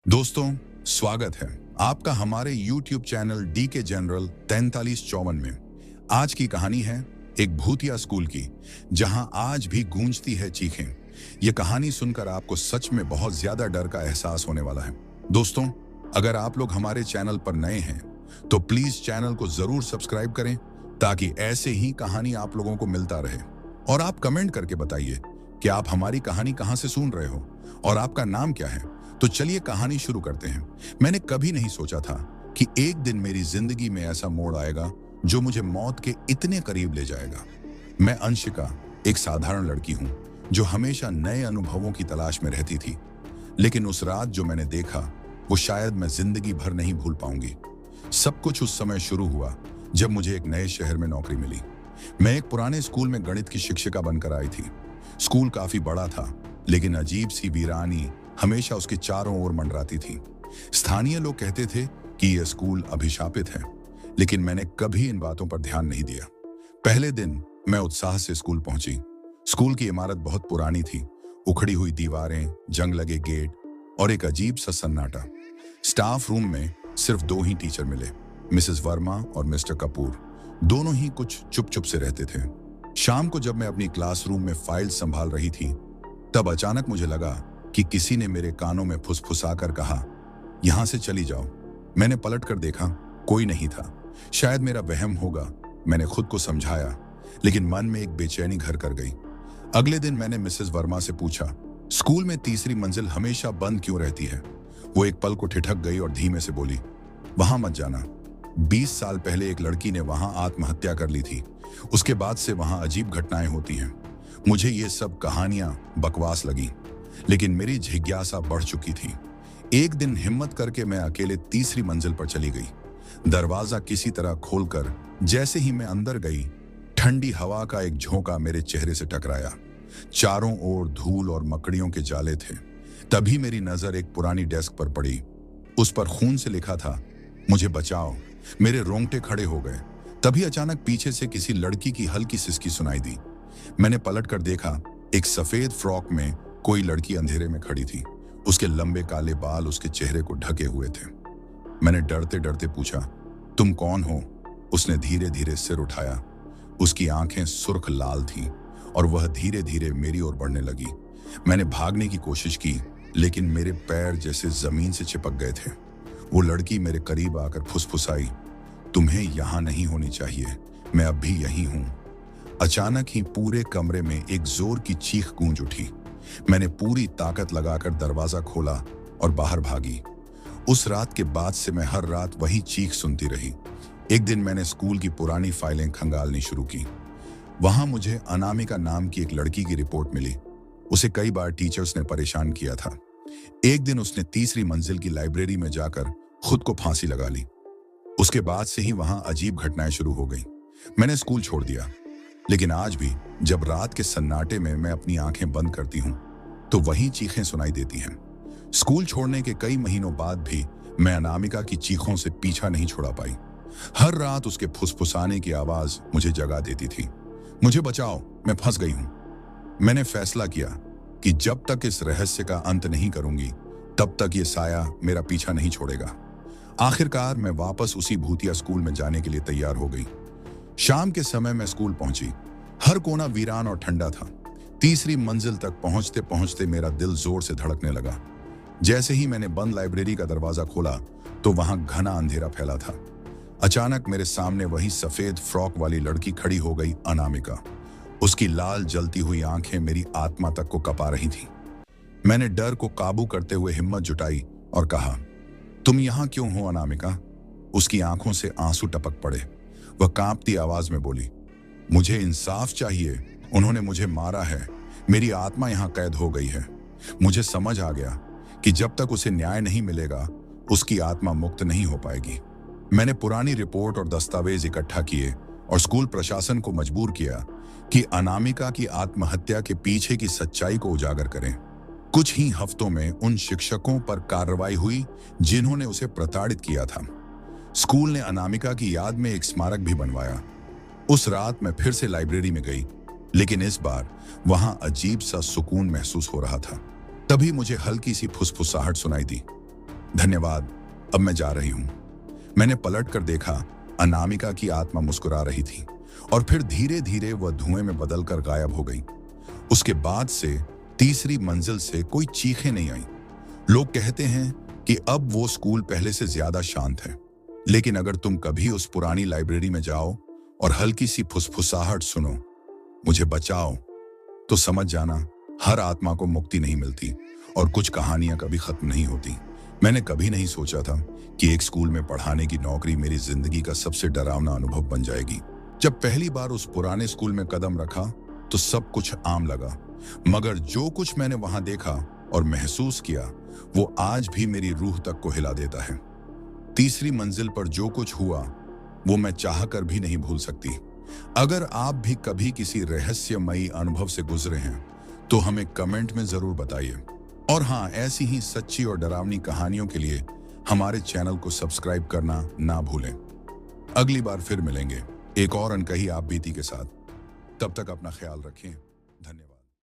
दोस्तों, स्वागत है आपका हमारे YouTube चैनल डी के जनरल 4354 में। आज की कहानी है एक भूतिया स्कूल की, जहां आज भी गूंजती है चीखें। यह कहानी सुनकर आपको सच में बहुत ज्यादा डर का एहसास होने वाला है। दोस्तों, अगर आप लोग हमारे चैनल पर नए हैं तो प्लीज चैनल को जरूर सब्सक्राइब करें ताकि ऐसे ही कहानी आप लोगों को मिलता रहे। और आप कमेंट करके बताइए कि आप हमारी कहानी कहां से सुन रहे हो और आपका नाम क्या है। तो चलिए कहानी शुरू करते हैं। मैंने कभी नहीं सोचा था कि एक दिन मेरी जिंदगी में ऐसा मोड़ आएगा जो मुझे मौत के इतने करीब ले जाएगा। मैं अंशिका, एक साधारण लड़की हूं जो हमेशा नए अनुभवों की तलाश में रहती थी। लेकिन उस रात जो मैंने देखा वो शायद मैं जिंदगी भर नहीं भूल पाऊंगी। सब कुछ उस समय शुरू हुआ जब मुझे एक नए शहर में नौकरी मिली। मैं एक पुराने स्कूल में गणित की शिक्षिका बनकर आई थी। स्कूल काफी बड़ा था, लेकिन अजीब सी वीरानी हमेशा उसके चारों ओर मंडराती थी। स्थानीय लोग कहते थे कि यह स्कूल अभिशापित है, लेकिन मैंने कभी इन बातों पर ध्यान नहीं दिया। पहले दिन मैं उत्साह से स्कूल पहुंची। स्कूल की इमारत बहुत पुरानी थी, उखड़ी हुई दीवारें, जंग लगे गेट और एक अजीब सा सन्नाटा। स्टाफ रूम में सिर्फ दो ही टीचर मिले, मिसेस वर्मा और मिस्टर कपूर। दोनों ही कुछ चुप चुप से रहते थे। शाम को जब मैं अपनी क्लासरूम में फाइल संभाल रही थी, तब अचानक मुझे लगा कि किसी ने मेरे कानों में फुसफुसाकर कहा, यहां से चली जाओ। मैंने पलटकर देखा, कोई नहीं था। शायद मेरा वहम होगा, मैंने खुद को समझाया, लेकिन मन में एक बेचैनी घर कर गई। अगले दिन मैंने मिसेस वर्मा से पूछा, स्कूल में तीसरी मंजिल हमेशा बंद क्यों रहती है? वो एक पल को ठिठक गई और धीमे से बोली, वहां मत जाना। 20 साल पहले एक लड़की ने वहां आत्महत्या कर ली थी। उसके बाद से वहां अजीब घटनाएं होती हैं। मुझे ये सब कहानियां बकवास लगी, लेकिन मेरी जिज्ञासा बढ़ चुकी थी। एक दिन हिम्मत करके मैं अकेले तीसरी मंजिल पर चली गई। दरवाजा किसी तरह खोलकर जैसे ही मैं अंदर गई, ठंडी हवा का एक झोंका मेरे चेहरे से टकराया। चारों ओर धूल और मकड़ियों के जाले थे। तभी मेरी नजर एक पुरानी डेस्क पर पड़ी। उस पर खून से लिखा था, मुझे बचाओ। मेरे रोंगटे खड़े हो गए। तभी अचानक पीछे से किसी लड़की की हल्की सिसकी सुनाई दी। मैंने पलटकर देखा, एक सफेद फ्रॉक में कोई लड़की अंधेरे में खड़ी थी। उसके लंबे काले बाल उसके चेहरे को ढके हुए थे। मैंने डरते डरते पूछा, तुम कौन हो? उसने धीरे धीरे सिर उठाया। उसकी आंखें सुर्ख लाल थीं और वह धीरे धीरे मेरी ओर बढ़ने लगी। मैंने भागने की कोशिश की, लेकिन मेरे पैर जैसे जमीन से चिपक गए थे। वो लड़की मेरे करीब आकर फुसफुसाई, तुम्हें यहां नहीं होनी चाहिए, मैं अब भी यही हूं। अचानक ही पूरे कमरे में एक जोर की चीख गूंज उठी। मैंने पूरी ताकत लगाकर दरवाजा खोला और बाहर भागी। उस रात के बाद से मैं हर रात वही चीख सुनती रही। एक दिन मैंने स्कूल की पुरानी फाइलें खंगालनी शुरू की। वहां मुझे अनामिका नाम की एक लड़की की रिपोर्ट मिली। उसे कई बार टीचर्स ने परेशान किया था। एक दिन उसने तीसरी मंजिल की लाइब्रेरी में जाकर खुद को फांसी लगा ली। उसके बाद से ही वहां अजीब घटनाएं शुरू हो गई। मैंने स्कूल छोड़ दिया, लेकिन आज भी जब रात के सन्नाटे में मैं अपनी आंखें बंद करती हूं तो वही चीखें सुनाई देती हैं। स्कूल छोड़ने के कई महीनों बाद भी मैं अनामिका की चीखों से पीछा नहीं छुड़ा पाई। हर रात उसके फुसफुसाने की आवाज मुझे जगा देती थी, मुझे बचाओ, मैं फंस गई हूं। मैंने फैसला किया कि जब तक इस रहस्य का अंत नहीं करूंगी, तब तक ये साया मेरा पीछा नहीं छोड़ेगा। आखिरकार मैं वापस उसी भूतिया स्कूल में जाने के लिए तैयार हो गई। शाम के समय मैं स्कूल पहुंची। हर कोना वीरान और ठंडा था। तीसरी मंजिल तक पहुंचते पहुंचते मेरा दिल जोर से धड़कने लगा। जैसे ही मैंने बंद लाइब्रेरी का दरवाजा खोला तो वहां घना अंधेरा फैला था। अचानक मेरे सामने वही सफेद फ्रॉक वाली लड़की खड़ी हो गई, अनामिका। उसकी लाल जलती हुई आंखें मेरी आत्मा तक को कपा रही थी। मैंने डर को काबू करते हुए हिम्मत जुटाई और कहा, तुम यहां क्यों हो अनामिका? उसकी आंखों से आंसू टपक पड़े। वह कांपती आवाज में बोली, मुझे इंसाफ चाहिए। उन्होंने मुझे मारा है, मेरी आत्मा यहां कैद हो गई है। मुझे समझ आ गया कि जब तक उसे न्याय नहीं मिलेगा, उसकी आत्मा मुक्त नहीं हो पाएगी। मैंने पुरानी रिपोर्ट और दस्तावेज इकट्ठा किए और स्कूल प्रशासन को मजबूर किया कि अनामिका की आत्महत्या के पीछे की सच्चाई को उजागर करें। कुछ ही हफ्तों में उन शिक्षकों पर कार्रवाई हुई जिन्होंने उसे प्रताड़ित किया था। स्कूल ने अनामिका की याद में एक स्मारक भी बनवाया। उस रात मैं फिर से लाइब्रेरी में गई, लेकिन इस बार वहां अजीब सा सुकून महसूस हो रहा था। तभी मुझे हल्की सी फुसफुसाहट सुनाई दी। धन्यवाद, अब मैं जा रही हूं। मैंने पलट कर देखा, अनामिका की आत्मा मुस्कुरा रही थी और फिर धीरे धीरे वह धुएं में बदलकर गायब हो गई। उसके बाद से तीसरी मंजिल से कोई चीखें नहीं आई। लोग कहते हैं कि अब वो स्कूल पहले से ज्यादा शांत है, लेकिन अगर तुम कभी उस पुरानी लाइब्रेरी में जाओ और हल्की सी फुसफुसाहट सुनो, मुझे बचाओ, तो समझ जाना हर आत्मा को मुक्ति नहीं मिलती और कुछ कहानियां कभी खत्म नहीं होती। मैंने कभी नहीं सोचा था कि एक स्कूल में पढ़ाने की नौकरी मेरी जिंदगी का सबसे डरावना अनुभव बन जाएगी। जब पहली बार उस पुराने स्कूल में कदम रखा तो सब कुछ आम लगा, मगर जो कुछ मैंने वहां देखा और महसूस किया वो आज भी मेरी रूह तक को हिला देता है। तीसरी मंजिल पर जो कुछ हुआ वो मैं चाहकर भी नहीं भूल सकती। अगर आप भी कभी किसी रहस्यमयी अनुभव से गुजरे हैं तो हमें कमेंट में जरूर बताइए। और हाँ, ऐसी ही सच्ची और डरावनी कहानियों के लिए हमारे चैनल को सब्सक्राइब करना ना भूलें। अगली बार फिर मिलेंगे एक और अनकही आप बीती के साथ। तब तक अपना ख्याल रखें। धन्यवाद।